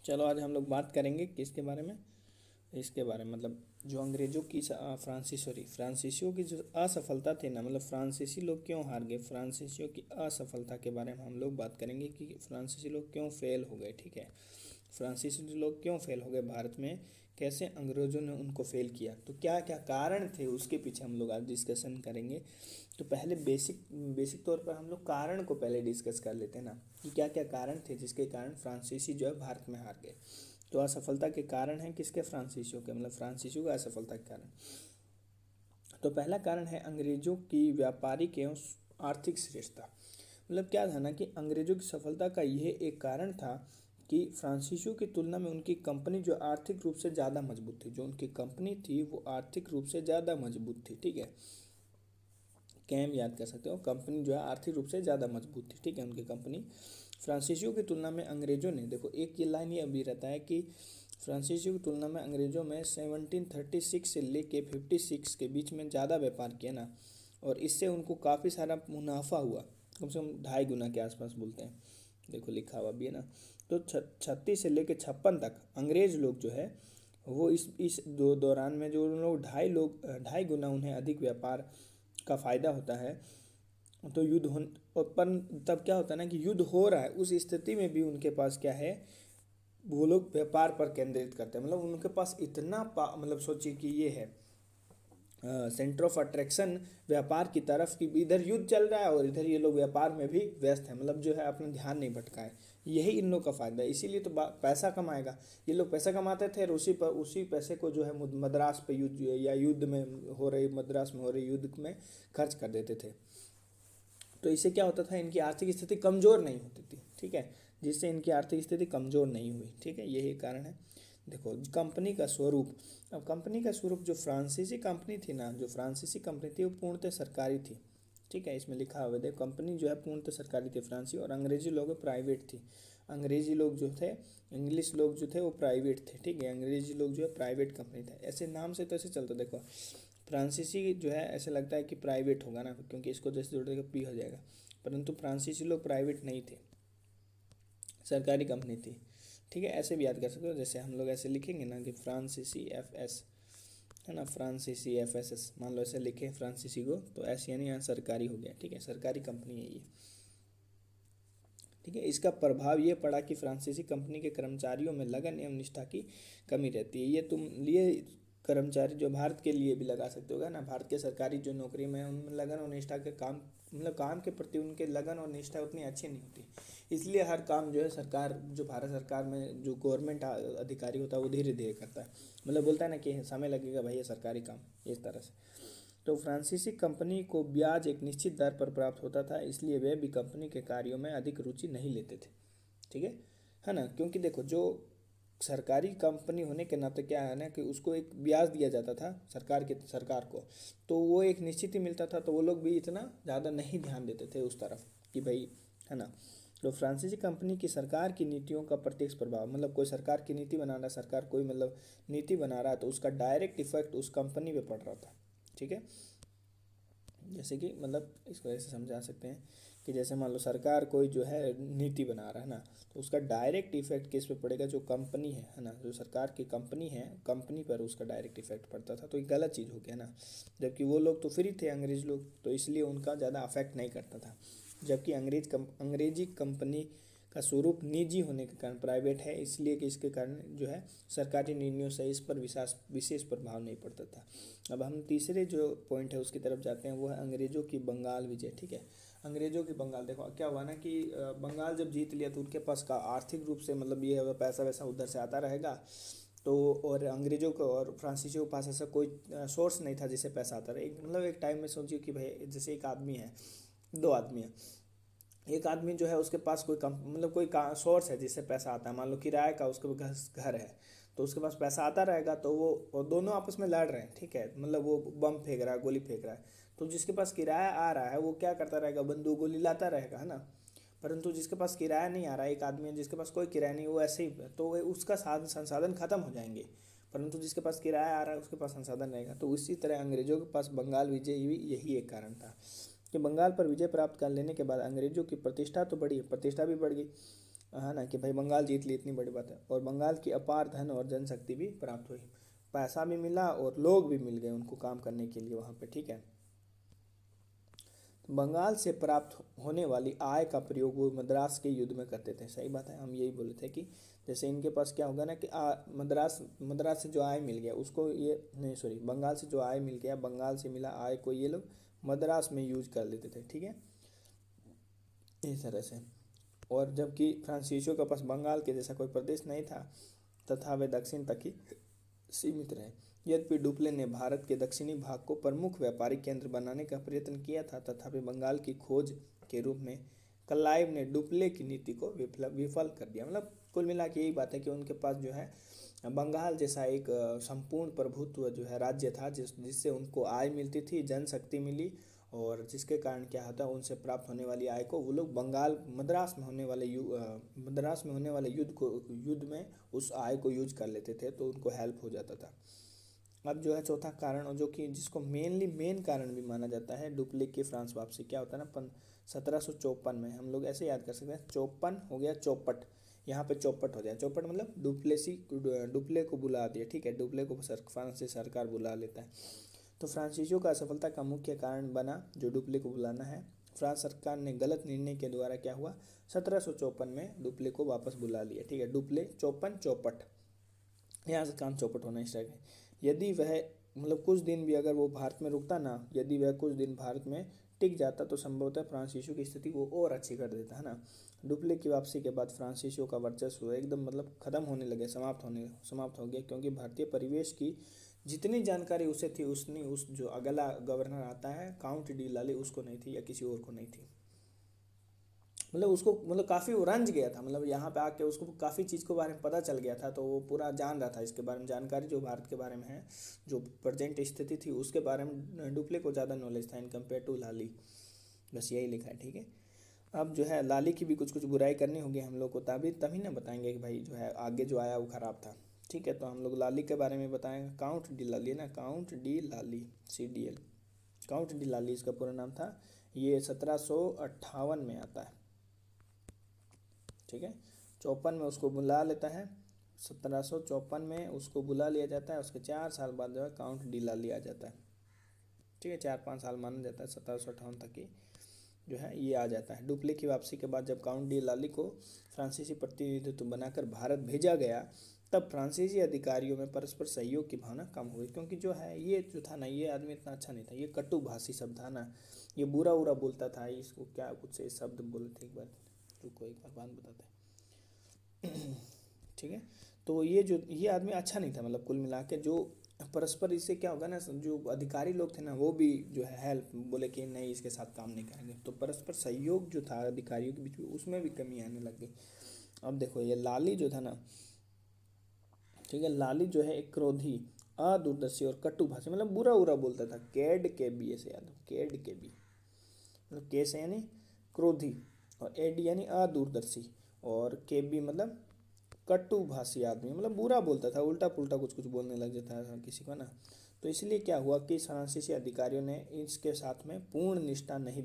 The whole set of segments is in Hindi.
चलो आज हम लोग बात करेंगे किसके बारे में, इसके बारे में मतलब जो अंग्रेजों की फ्रांसीसियों की जो असफलता थी ना, मतलब फ्रांसीसी लोग क्यों हार गए, फ्रांसीसियों की असफलता के बारे में हम लोग बात करेंगे कि फ्रांसीसी लोग क्यों फेल हो गए। ठीक है, फ्रांसीसी लोग क्यों फेल हो गए भारत में, कैसे अंग्रेज़ों ने उनको फेल किया, तो क्या क्या कारण थे उसके पीछे हम लोग आज डिस्कशन करेंगे। तो पहले बेसिक बेसिक तौर पर हम लोग कारण को पहले डिस्कस कर लेते हैं ना, कि क्या क्या कारण थे जिसके कारण फ्रांसीसी जो है भारत में हार गए। तो असफलता के कारण है किसके, फ्रांसीसियों के, मतलब फ्रांसीसियों का असफलता के कारण। तो पहला कारण है अंग्रेजों की व्यापारिक एवं आर्थिक श्रेष्ठता। मतलब क्या था ना कि अंग्रेजों की सफलता का यह एक कारण था कि फ्रांसीसियों की तुलना में उनकी कंपनी जो आर्थिक रूप से ज़्यादा मजबूत थी, जो उनकी कंपनी थी वो आर्थिक रूप से ज़्यादा मजबूत थी। ठीक है, कैम याद कर सकते हो, कंपनी जो है आर्थिक रूप से ज़्यादा मजबूत थी। ठीक है, उनकी कंपनी फ्रांसीसियों की तुलना में अंग्रेजों ने, देखो एक ये लाइन ये अभी रहता है कि फ्रांसीसियों की तुलना में अंग्रेजों में 1736 से लेके 56 के बीच में ज़्यादा व्यापार किया ना, और इससे उनको काफ़ी सारा मुनाफा हुआ, कम से कम 2.5 गुना के आसपास बोलते हैं, देखो लिखा हुआ भी है ना। तो 36 से लेके 56 तक अंग्रेज लोग जो है वो इस दौरान में जो उन लोग 2.5 गुना उन्हें अधिक व्यापार का फ़ायदा होता है। तो युद्ध हो, पर तब क्या होता है ना कि युद्ध हो रहा है, उस स्थिति में भी उनके पास क्या है, वो लोग व्यापार पर केंद्रित करते हैं। मतलब उनके पास इतना मतलब सोचिए कि ये है सेंटर ऑफ अट्रैक्शन व्यापार की तरफ की, इधर युद्ध चल रहा है और इधर ये लोग व्यापार में भी व्यस्त हैं, मतलब जो है अपना ध्यान नहीं भटकाए। यही इन लोग का फ़ायदा है, इसीलिए तो पैसा कमाएगा, ये लोग पैसा कमाते थे और उसी पैसे को जो है मद्रास पे युद्ध या युद्ध में हो रही, मद्रास में हो रही युद्ध में खर्च कर देते थे। तो इससे क्या होता था, इनकी आर्थिक स्थिति कमज़ोर नहीं होती थी। ठीक है, जिससे इनकी आर्थिक स्थिति कमज़ोर नहीं हुई। ठीक है, यही कारण है। देखो कंपनी का स्वरूप, अब कंपनी का स्वरूप जो फ्रांसीसी कंपनी थी ना, जो फ्रांसीसी कंपनी थी वो पूर्णतः सरकारी थी। ठीक है, इसमें लिखा हुआ है देखो, कंपनी जो है पूर्णतः सरकारी थी फ्रांसी, और अंग्रेजी लोग प्राइवेट थी। अंग्रेजी लोग जो थे, इंग्लिश लोग जो थे वो प्राइवेट थे। ठीक है, अंग्रेजी लोग जो है प्राइवेट कंपनी थे, ऐसे नाम से तो ऐसे चलता। देखो फ्रांसीसी जो है ऐसे लगता है कि प्राइवेट होगा ना, क्योंकि इसको जैसे जोड़ देगा पी हो जाएगा, परंतु फ्रांसीसी लोग प्राइवेट नहीं थे, सरकारी कंपनी थी। ठीक है, ऐसे भी याद कर सकते हो, जैसे हम लोग ऐसे लिखेंगे ना कि फ्रांसीसी एफ एस है ना, फ्रांसीसी एफ एस एस, मान लो ऐसे लिखे फ्रांसीसी को, तो ऐसे यानी यहाँ सरकारी हो गया। ठीक है, सरकारी कंपनी है ये। ठीक है, इसका प्रभाव ये पड़ा कि फ्रांसीसी कंपनी के कर्मचारियों में लगन एवं निष्ठा की कमी रहती है। ये तुम लिए कर्मचारी जो भारत के लिए भी लगा सकते हो ना, भारत के सरकारी जो नौकरी में उनमें लगन और निष्ठा के काम, मतलब काम के प्रति उनके लगन और निष्ठा उतनी अच्छी नहीं होती, इसलिए हर काम जो है सरकार, जो भारत सरकार में जो गवर्नमेंट अधिकारी होता है वो धीरे धीरे करता है, मतलब बोलता है ना कि समय लगेगा भाई ये सरकारी काम, इस तरह से। तो फ्रांसीसी कंपनी को ब्याज एक निश्चित दर पर प्राप्त होता था, इसलिए वे भी कंपनी के कार्यों में अधिक रुचि नहीं लेते थे। ठीक है ना, क्योंकि देखो जो सरकारी कंपनी होने के नाते क्या है ना कि उसको एक ब्याज दिया जाता था सरकार को, तो वो एक निश्चित ही मिलता था, तो वो लोग भी इतना ज़्यादा नहीं ध्यान देते थे उस तरफ कि भाई, है ना। तो फ्रांसीसी कंपनी की सरकार की नीतियों का प्रत्यक्ष प्रभाव, मतलब कोई सरकार की नीति बना रहा, सरकार कोई मतलब नीति बना रहा है, तो उसका डायरेक्ट इफेक्ट उस कंपनी पे पड़ रहा था। ठीक है, जैसे कि मतलब इसको ऐसे समझा सकते हैं कि जैसे मान लो सरकार कोई जो है नीति बना रहा है ना, तो उसका डायरेक्ट इफेक्ट किस पे पड़ेगा, जो कंपनी है ना, जो सरकार की कंपनी है, कंपनी पर उसका डायरेक्ट इफेक्ट पड़ता था। तो ये गलत चीज़ हो गया ना, जबकि वो लोग तो फ्री थे अंग्रेज लोग, तो इसलिए उनका ज़्यादा अफेक्ट नहीं करता था। जबकि अंग्रेजी कंपनी का स्वरूप निजी होने के कारण प्राइवेट है, इसलिए कि इसके कारण जो है सरकारी निर्णयों से इस पर विशेष प्रभाव नहीं पड़ता था। अब हम तीसरे जो पॉइंट है उसकी तरफ जाते हैं, वो है अंग्रेजों की बंगाल विजय। ठीक है, अंग्रेजों की बंगाल, देखो क्या हुआ ना कि बंगाल जब जीत लिया तो उनके पास का आर्थिक रूप से मतलब ये पैसा वैसा उधर से आता रहेगा, तो और अंग्रेजों को और फ्रांसीसियों के पास ऐसा कोई सोर्स नहीं था जिससे पैसा आता रहे। मतलब एक टाइम में सोचिए कि भाई जैसे एक आदमी है, 2 आदमी है, एक आदमी जो है उसके पास कोई मतलब कोई सोर्स है जिससे पैसा आता है, मान लो किराए का उसके घर है, तो उसके पास पैसा आता रहेगा, तो वो और दोनों आपस में लड़ रहे हैं। ठीक है, मतलब वो बम फेंक रहा है, गोली फेंक रहा है, तो जिसके पास किराया आ रहा है वो क्या करता रहेगा, बंदूक गोली लाता रहेगा, है ना। परंतु जिसके पास किराया नहीं आ रहा है, एक आदमी है जिसके पास कोई किराया नहीं, वो ऐसे ही, तो उसका संसाधन खत्म हो जाएंगे, परंतु जिसके पास किराया आ रहा है उसके पास संसाधन रहेगा। तो इसी तरह अंग्रेजों के पास बंगाल विजय भी यही एक कारण था कि बंगाल पर विजय प्राप्त कर लेने के बाद अंग्रेजों की प्रतिष्ठा तो बढ़ी, प्रतिष्ठा भी बढ़ गई। है ना कि भाई बंगाल जीत ली, इतनी बड़ी बात है। और बंगाल की अपार धन और जनशक्ति भी प्राप्त हुई, पैसा भी मिला और लोग भी मिल गए उनको काम करने के लिए वहाँ पे, ठीक है। बंगाल से प्राप्त होने वाली आय का प्रयोग वो मद्रास के युद्ध में करते थे। सही बात है, हम यही बोले थे कि जैसे इनके पास क्या होगा ना कि मद्रास से जो आय मिल गया उसको ये नहीं, सॉरी, बंगाल से जो आय मिल गया, बंगाल से मिला आय को ये लोग मद्रास में यूज कर लेते थे, ठीक है, इस तरह से। और जबकि फ्रांसीसियों के पास बंगाल के जैसा कोई प्रदेश नहीं था तथा वे दक्षिण तक ही सीमित रहे। यद्यपि डुप्ले ने भारत के दक्षिणी भाग को प्रमुख व्यापारिक केंद्र बनाने का प्रयत्न किया था, तथापि बंगाल की खोज के रूप में क्लाइव ने डुप्ले की नीति को विफल कर दिया। मतलब कुल मिला के यही बात है कि उनके पास जो है बंगाल जैसा एक संपूर्ण प्रभुत्व जो है राज्य था, जिससे उनको आय मिलती थी, जनशक्ति मिली, और जिसके कारण क्या होता है उनसे प्राप्त होने वाली आय को वो लोग मद्रास में होने वाले युद्ध में उस आय को यूज कर लेते थे, तो उनको हेल्प हो जाता था। अब जो है चौथा कारण, और जो कि जिसको मेन कारण भी माना जाता है डुप्ले की फ्रांस वापसी, क्या होता है ना 1754 में, हम लोग ऐसे याद कर सकते हैं, 54 हो गया चौपट, यहाँ पे चौपट हो जाए, चौपट मतलब डुप्ले को बुला दिया, ठीक है, डुप्ले को फ्रांस से सरकार बुला लेता है। तो फ्रांसीसियों का असफलता का मुख्य कारण बना जो डुप्ले को बुलाना है। फ्रांस सरकार ने गलत निर्णय के द्वारा क्या हुआ, 1754 में डुप्ले को वापस बुला लिया, ठीक है, डुप्ले चौपट, यहाँ से काम चौपट होना स्टार्ट है। यदि वह मतलब कुछ दिन भी अगर वो भारत में रुकता ना, यदि वह कुछ दिन भारत में टिक जाता तो संभवतः फ्रांसीसियों की स्थिति वो और अच्छी कर देता, है ना। डुप्ले की वापसी के बाद फ्रांसीसियों का वर्चस्व एकदम मतलब खत्म होने लगे, समाप्त हो गया, क्योंकि भारतीय परिवेश की जितनी जानकारी उसे थी उसने उस जो अगला गवर्नर आता है काउंट डी लाली उसको नहीं थी, या किसी और को नहीं थी। मतलब उसको मतलब काफ़ी वो रंज गया था, मतलब यहाँ पे आके उसको काफ़ी चीज़ के बारे में पता चल गया था, तो वो पूरा जान रहा था इसके बारे में, जानकारी जो भारत के बारे में है, जो प्रेजेंट स्थिति थी उसके बारे में डुप्ले को ज़्यादा नॉलेज था इन कम्पेयर टू लाली। बस यही लिखा है, ठीक है। अब जो है लाली की भी कुछ बुराई करनी होगी हम लोग को, तभी तभी ना बताएंगे कि भाई जो है आगे जो आया वो ख़राब था, ठीक है। तो हम लोग लाली के बारे में बताएंगे, काउंट डी लाली ना, काउंट डी लाली, CDL, काउंट डी लाली इसका पूरा नाम था। ये 1758 में आता है, ठीक है, 54 में उसको बुला लेता है, 1754 में उसको बुला लिया जाता है। उसके 4 साल बाद जो है काउंट डी लाली आ जाता है, ठीक है, 4-5 साल माना जाता है, 1758 तक ही जो है ये आ जाता है। डुप्ले की वापसी के बाद जब काउंट डी लाली को फ्रांसीसी प्रतिनिधित्व बनाकर भारत भेजा गया, तब फ्रांसीसी अधिकारियों में परस्पर सहयोग की भावना कम हुई, क्योंकि जो है ये जो था ना, ये आदमी इतना अच्छा नहीं था, ये कटु भाषी शब्द था ना, ये बुरा बोलता था, इसको क्या कुछ से शब्द बोले थे, एक बार रुको, एक बार बात बताते हैं ठीक है। तो ये आदमी अच्छा नहीं था, मतलब कुल मिला के जो परस्पर इससे क्या होगा ना, जो अधिकारी लोग थे ना वो भी जो है हेल्प बोले कि नहीं इसके साथ काम नहीं करेंगे, तो परस्पर सहयोग जो था अधिकारियों के बीच में उसमें भी कमी आने लग गई। अब देखो ये लाली जो था ना, ठीक है, लाली जो है एक क्रोधी, अदूरदर्शी और कटु भाषी, मतलब बुरा बोलता था, कैड के बी, ऐसे याद हो, कैड के बी मतलब के से यानी क्रोधी, और एड यानी अदूरदर्शी, और के बी मतलब कटु भाषी आदमी, मतलब बुरा बोलता था, उल्टा पुल्टा कुछ बोलने लग जाता था किसी को ना। तो इसलिए क्या हुआ कि फ्रांसीसी अधिकारियों ने इसके साथ में पूर्ण निष्ठा नहीं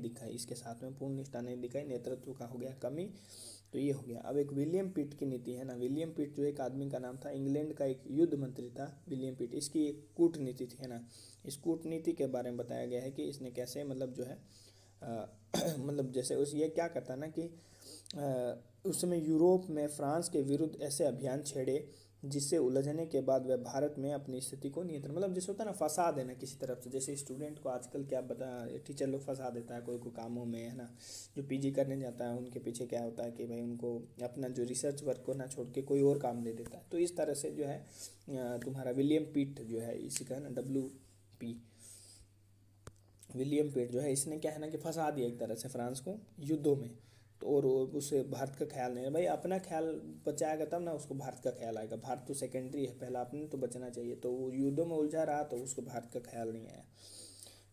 दिखाई, नेतृत्व का हो गया कमी, तो ये हो गया। अब एक विलियम पिट की नीति है ना, विलियम पिट जो एक आदमी का नाम था, इंग्लैंड का एक युद्ध मंत्री था विलियम पिट, इसकी एक कूटनीति थी, है ना। इस कूटनीति के बारे में बताया गया है कि इसने कैसे मतलब जो है मतलब जैसे उस ये क्या करता ना कि उस समय यूरोप में फ्रांस के विरुद्ध ऐसे अभियान छेड़े जिससे उलझने के बाद वह भारत में अपनी स्थिति को नियंत्रण, मतलब जैसे होता है ना फंसा देना किसी तरफ से, जैसे स्टूडेंट को आजकल क्या बता, टीचर लोग फंसा देता है कोई कामों में, है ना। जो PG करने जाता है उनके पीछे क्या होता है कि भाई उनको अपना जो रिसर्च वर्क को ना छोड़ के कोई और काम दे देता है, तो इस तरह से जो है तुम्हारा विलियम पिट जो है इसी का ना WP विलियम पिट जो है, इसने क्या है ना कि फंसा दिया एक तरह से फ्रांस को युद्धों में, तो और उसे भारत का ख्याल नहीं है, भाई अपना ख्याल बचाएगा तब ना उसको भारत का ख्याल आएगा, भारत तो सेकेंडरी है, पहला अपने तो बचना चाहिए, तो वो युद्धों में उलझा रहा तो उसको भारत का ख्याल नहीं आया।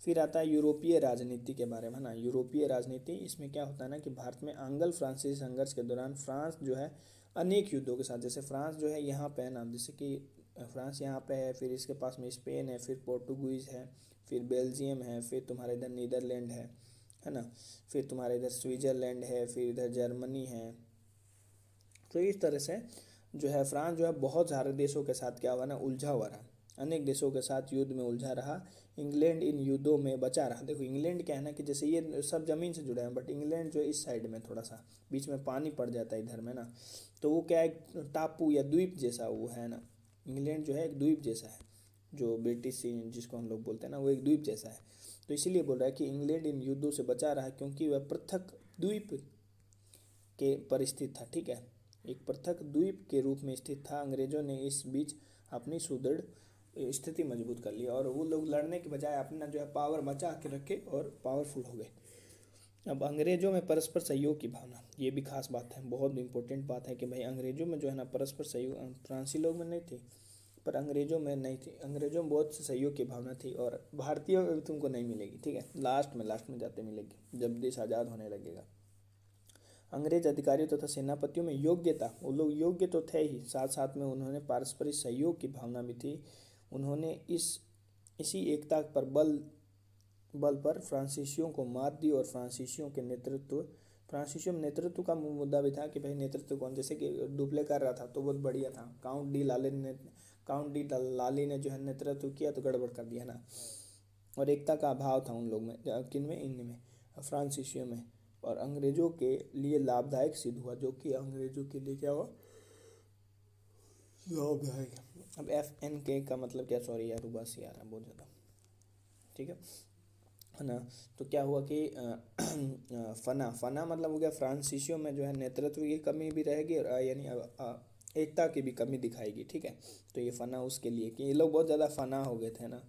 फिर आता है यूरोपीय राजनीति के बारे में ना, यूरोपीय राजनीति, इसमें क्या होता है ना कि भारत में आंग्ल फ्रांसीसी संघर्ष के दौरान फ्रांस जो है अनेक युद्धों के साथ, जैसे फ्रांस जो है यहाँ पे है ना, जैसे कि फ्रांस यहाँ पे है, फिर इसके पास में स्पेन है, फिर पोर्टुगीज़ है, फिर बेल्जियम है, फिर तुम्हारे इधर नीदरलैंड है ना, फिर तुम्हारे इधर स्विट्ज़रलैंड है, फिर इधर जर्मनी है, तो इस तरह से जो है फ्रांस जो है बहुत सारे देशों के साथ क्या हुआ ना, उलझा हुआ रहा, अनेक देशों के साथ युद्ध में उलझा रहा। इंग्लैंड इन युद्धों में बचा रहा। देखो इंग्लैंड क्या है ना कि जैसे ये सब ज़मीन से जुड़े हैं, बट इंग्लैंड जो है इस साइड में थोड़ा सा बीच में पानी पड़ जाता है इधर में ना, तो वो क्या एक टापू या द्वीप जैसा वो है ना, इंग्लैंड जो है एक द्वीप जैसा है, जो ब्रिटिश जिसको हम लोग बोलते हैं ना, वो एक द्वीप जैसा है। तो इसीलिए बोल रहा है कि इंग्लैंड इन युद्धों से बचा रहा क्योंकि वह पृथक द्वीप के पर स्थित था। ठीक है, एक पृथक द्वीप के रूप में स्थित था। अंग्रेजों ने इस बीच अपनी सुदृढ़ स्थिति मजबूत कर ली और वो लोग लड़ने के बजाय अपना जो है पावर बचा के रखे और पावरफुल हो गए। अब अंग्रेजों में परस्पर सहयोग की भावना, ये भी खास बात है, बहुत इंपॉर्टेंट बात है कि भाई अंग्रेजों में जो है ना परस्पर सहयोग, फ्रांसीसी लोग में नहीं थी पर अंग्रेजों में नहीं थी। अंग्रेजों में बहुत सहयोग की भावना थी और भारतीयों में तुमको नहीं मिलेगी। ठीक है, लास्ट में जाते मिलेगी जब देश आज़ाद होने लगेगा। अंग्रेज अधिकारियों तथा सेनापतियों में योग्यता, वो लोग योग्य तो थे ही, साथ साथ में उन्होंने पारस्परिक सहयोग की भावना भी थी। उन्होंने इसी एकता पर बल पर फ्रांसीसियों को मात दी और फ्रांसीसियों में नेतृत्व का मुद्दा भी था कि भाई नेतृत्व कौन, जैसे कि डुप्ले कर रहा था तो बहुत बढ़िया था, काउंट डी लाली ने जो है नेतृत्व किया तो गड़बड़ कर दिया ना। और एकता का अभाव था उन लोग में, किन में, इनमें फ्रांसीसियों में, और अंग्रेजों के लिए लाभदायक सिद्ध हुआ, जो कि अंग्रेजों के लिए क्या हुआ, लाभदायक। अब FNK का मतलब क्या, सॉरी यार उबासी आ रहा है बहुत ज़्यादा। ठीक है ना, तो क्या हुआ कि फना मतलब हो गया फ्रांसीसियों में जो है नेतृत्व की कमी भी रहेगी और यानी एकता की भी कमी दिखाएगी। ठीक है, तो ये फना उसके लिए कि ये लोग बहुत ज़्यादा फना हो गए थे ना,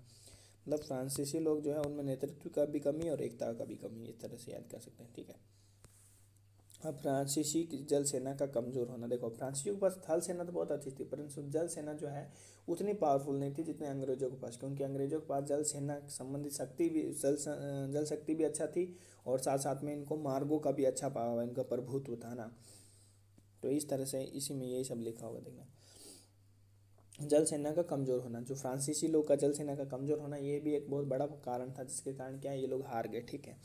मतलब फ्रांसीसी लोग जो है उनमें नेतृत्व का भी कमी और एकता का भी कमी, इस तरह से याद कर सकते हैं। ठीक है, अब फ्रांसीसी जल सेना का कमज़ोर होना, देखो फ्रांसीसियों के पास थल सेना तो बहुत अच्छी थी परंतु जल सेना जो है उतनी पावरफुल नहीं थी जितने अंग्रेजों के पास, क्योंकि अंग्रेजों के पास जल सेना संबंधित शक्ति भी जल शक्ति भी अच्छा थी और साथ साथ में इनको मार्गों का भी अच्छा पावर, इनका प्रभुत्व था ना। तो इस तरह से इसी में यही सब लिखा हुआ देखना, जल सेना का कमज़ोर होना, जो फ्रांसीसी लोग का जल सेना का कमज़ोर होना ये भी एक बहुत बड़ा कारण था, जिसके कारण क्या है ये लोग हार गए। ठीक है,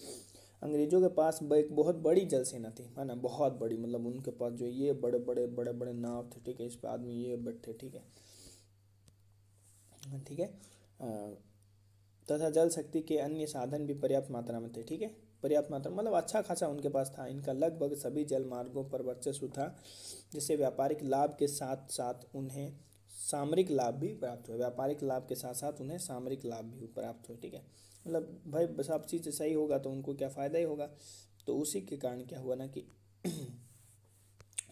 अंग्रेजों के पास एक बहुत बड़ी जल सेना थी, है ना, बहुत बड़ी, मतलब उनके पास जो ये बड़े बड़े नाव थे। ठीक है, इस पर आदमी ये बैठे। ठीक है, ठीक है, तथा जल शक्ति के अन्य साधन भी पर्याप्त मात्रा में थे। ठीक है, पर्याप्त मात्रा मतलब अच्छा खासा उनके पास था। इनका लगभग सभी जल मार्गों पर वर्चस्व था, जिससे व्यापारिक लाभ के साथ साथ उन्हें सामरिक लाभ भी प्राप्त हुए। व्यापारिक लाभ के साथ साथ उन्हें सामरिक लाभ भी प्राप्त हुए। ठीक है, मतलब भाई सब चीज़ सही होगा तो उनको क्या फ़ायदा ही होगा। तो उसी के कारण क्या हुआ ना कि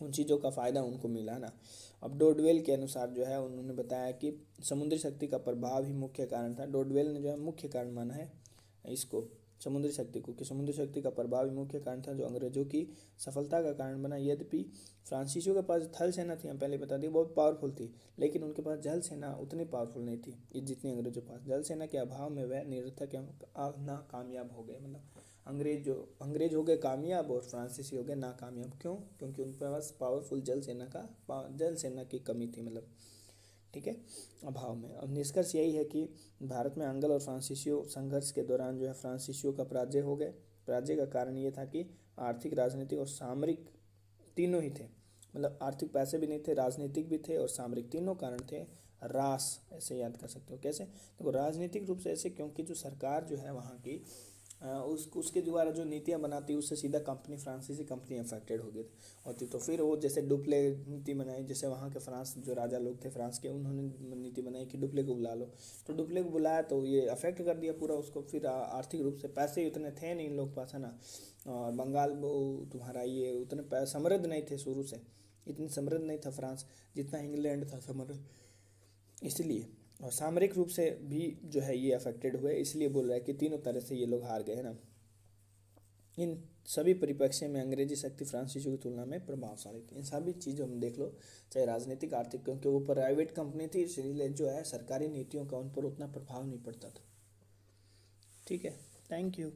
उन चीज़ों का फ़ायदा उनको मिला ना। अब डोडवेल के अनुसार जो है उन्होंने बताया कि समुद्री शक्ति का प्रभाव ही मुख्य कारण था। डोडवेल ने जो है मुख्य कारण माना है इसको, समुद्री शक्ति को, कि समुद्री शक्ति का प्रभाव ही मुख्य कारण था जो अंग्रेजों की सफलता का कारण बना। यद्यपि फ्रांसीसियों के पास थल सेना थी, हम पहले बता दिए, बहुत पावरफुल थी, लेकिन उनके पास जल सेना उतनी पावरफुल नहीं थी जितनी अंग्रेजों के पास। जल सेना के अभाव में वह निरर्थक नाकामयाब हो गए, मतलब अंग्रेज हो गए कामयाब और फ्रांसीसी हो गए नाकामयाब। क्यों? क्योंकि उनके पास पावरफुल जल सेना की कमी थी, मतलब ठीक है, अभाव में। अब निष्कर्ष यही है कि भारत में अंग्रेज और फ्रांसीसियों संघर्ष के दौरान जो है फ्रांसीसियों का पराजय हो गए। पराजय का कारण ये था कि आर्थिक, राजनीतिक और सामरिक तीनों ही थे, मतलब आर्थिक पैसे भी नहीं थे, राजनीतिक भी थे और सामरिक, तीनों कारण थे। रास ऐसे याद कर सकते हो। कैसे? देखो राजनीतिक रूप से ऐसे क्योंकि जो सरकार जो है वहाँ की उसके द्वारा जो नीतियाँ बनाती है उससे सीधा फ्रांसीसी कंपनी अफेक्टेड हो गई होती। तो फिर वो जैसे डुप्ले नीति बनाई, जैसे वहाँ के फ्रांस जो राजा लोग थे फ्रांस के, उन्होंने नीति बनाई कि डुप्ले को बुला लो, तो डुप्ले को बुलाया तो ये अफेक्ट कर दिया पूरा उसको। फिर आर्थिक रूप से पैसे उतने थे नहीं इन लोग के पास, है ना। और बंगाल वो तुम्हारा ये उतने समृद्ध नहीं थे, शुरू से इतनी समृद्ध नहीं था फ्रांस जितना इंग्लैंड था समृद्ध, इसलिए। और सामरिक रूप से भी जो है ये अफेक्टेड हुए, इसलिए बोल रहा है कि तीनों तरह से ये लोग हार गए, है ना। इन सभी परिप्रेक्ष्य में अंग्रेजी शक्ति फ्रांसीसियों की तुलना में प्रभावशाली थी। इन सभी चीज़ों में देख लो, चाहे राजनीतिक, आर्थिक, क्योंकि वो प्राइवेट कंपनी थी इसलिए जो है सरकारी नीतियों का उन पर उतना प्रभाव नहीं पड़ता था। ठीक है, थैंक यू।